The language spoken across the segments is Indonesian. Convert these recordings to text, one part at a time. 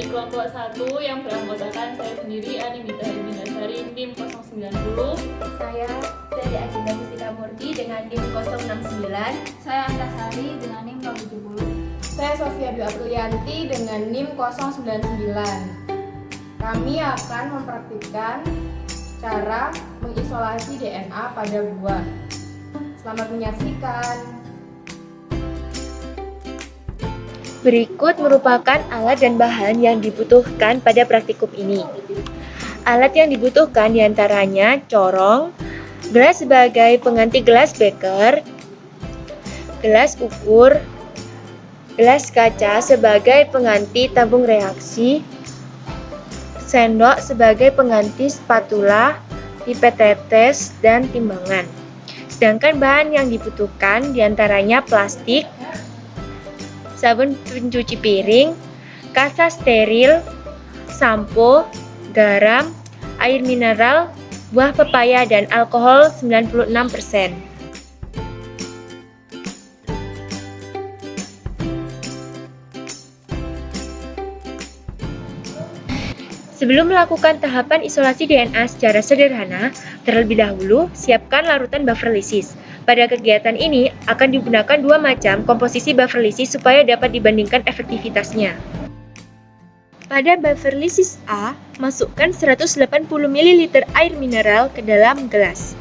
kelompok 1 yang beranggotakan saya sendiri, Animita Herminasari, NIM 090. Saya Aginda Mustika Murti dengan NIM 069. Saya Antasari dengan NIM 070. Saya Sofia Dwi Aprilianti dengan NIM 099. Kami akan mempraktikkan cara mengisolasi DNA pada buah. Selamat menyaksikan. Berikut merupakan alat dan bahan yang dibutuhkan pada praktikum ini. Alat yang dibutuhkan diantaranya corong, gelas sebagai pengganti gelas beker, gelas ukur, gelas kaca sebagai pengganti tabung reaksi, sendok sebagai pengganti spatula, pipet tetes, dan timbangan. Sedangkan bahan yang dibutuhkan diantaranya plastik, sabun pencuci piring, kasa steril, sampo, garam, air mineral, buah pepaya, dan alkohol 96%. Sebelum melakukan tahapan isolasi DNA secara sederhana, terlebih dahulu siapkan larutan buffer lysis. Pada kegiatan ini akan digunakan dua macam komposisi buffer lysis supaya dapat dibandingkan efektivitasnya. Pada buffer lysis A, masukkan 180 ml air mineral ke dalam gelas.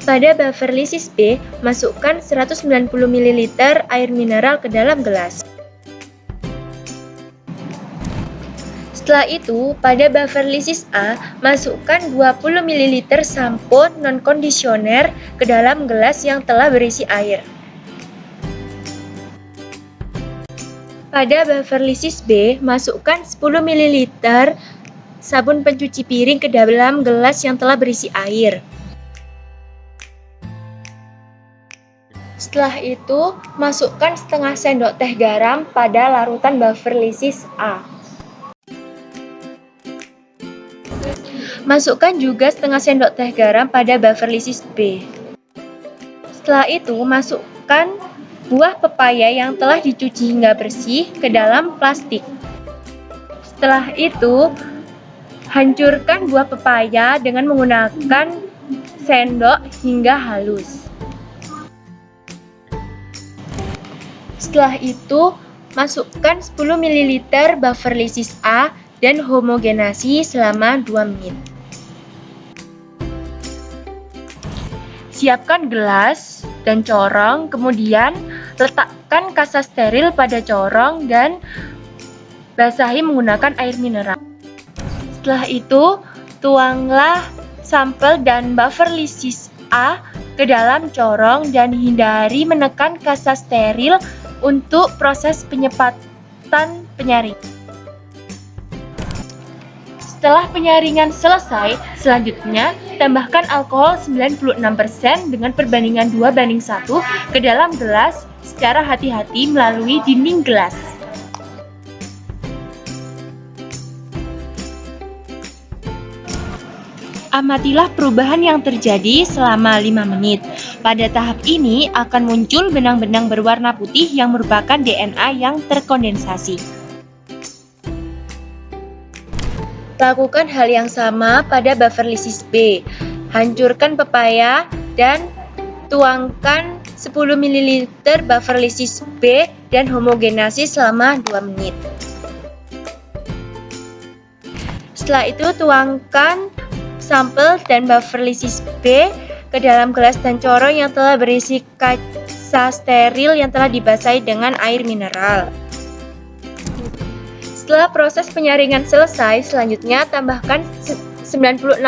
Pada buffer lysis B, masukkan 190 ml air mineral ke dalam gelas. Setelah itu, pada buffer lysis A, masukkan 20 ml sampo non-kondisioner ke dalam gelas yang telah berisi air. Pada buffer lysis B, masukkan 10 ml sabun pencuci piring ke dalam gelas yang telah berisi air. Setelah itu, masukkan setengah sendok teh garam pada larutan buffer lysis A. Masukkan juga setengah sendok teh garam pada buffer lysis B. Setelah itu, masukkan buah pepaya yang telah dicuci hingga bersih ke dalam plastik. Setelah itu, hancurkan buah pepaya dengan menggunakan sendok hingga halus. Setelah itu, masukkan 10 ml buffer lysis A dan homogenasi selama 2 menit. Siapkan gelas dan corong, kemudian letakkan kasa steril pada corong dan basahi menggunakan air mineral. Setelah itu, tuanglah sampel dan buffer lysis A ke dalam corong dan hindari menekan kasa steril untuk proses penyemprotan penyaring. Setelah penyaringan selesai, selanjutnya tambahkan alkohol 96% dengan perbandingan 2:1 ke dalam gelas secara hati-hati melalui dinding gelas. Amatilah perubahan yang terjadi selama 5 menit. Pada tahap ini akan muncul benang-benang berwarna putih yang merupakan DNA yang terkondensasi. Lakukan hal yang sama pada buffer lysis B. Hancurkan pepaya dan tuangkan 10 ml buffer lysis B dan homogenasi selama 2 menit. Setelah itu, tuangkan sampel dan buffer lysis B ke dalam gelas dan corong yang telah berisi kasa steril yang telah dibasahi dengan air mineral. Setelah proses penyaringan selesai, selanjutnya tambahkan 96%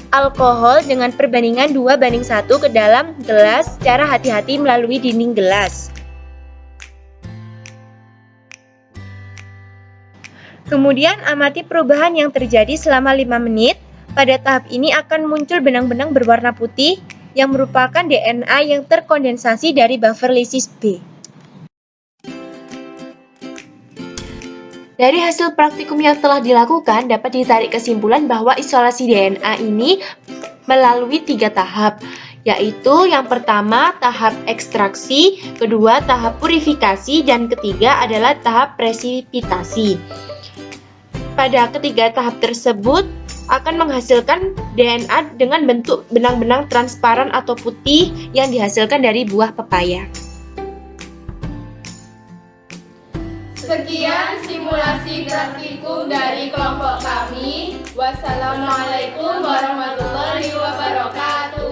alkohol dengan perbandingan 2:1 ke dalam gelas secara hati-hati melalui dinding gelas. Kemudian amati perubahan yang terjadi selama 5 menit. Pada tahap ini akan muncul benang-benang berwarna putih yang merupakan DNA yang terkondensasi dari buffer lysis B. Dari hasil praktikum yang telah dilakukan, dapat ditarik kesimpulan bahwa isolasi DNA ini melalui 3 tahap. yaitu yang pertama tahap ekstraksi, kedua tahap purifikasi, dan ketiga adalah tahap presipitasi. Pada ketiga tahap tersebut akan menghasilkan DNA dengan bentuk benang-benang transparan atau putih yang dihasilkan dari buah pepaya. Sekian simulasi praktikum dari kelompok kami. Wassalamualaikum warahmatullahi wabarakatuh.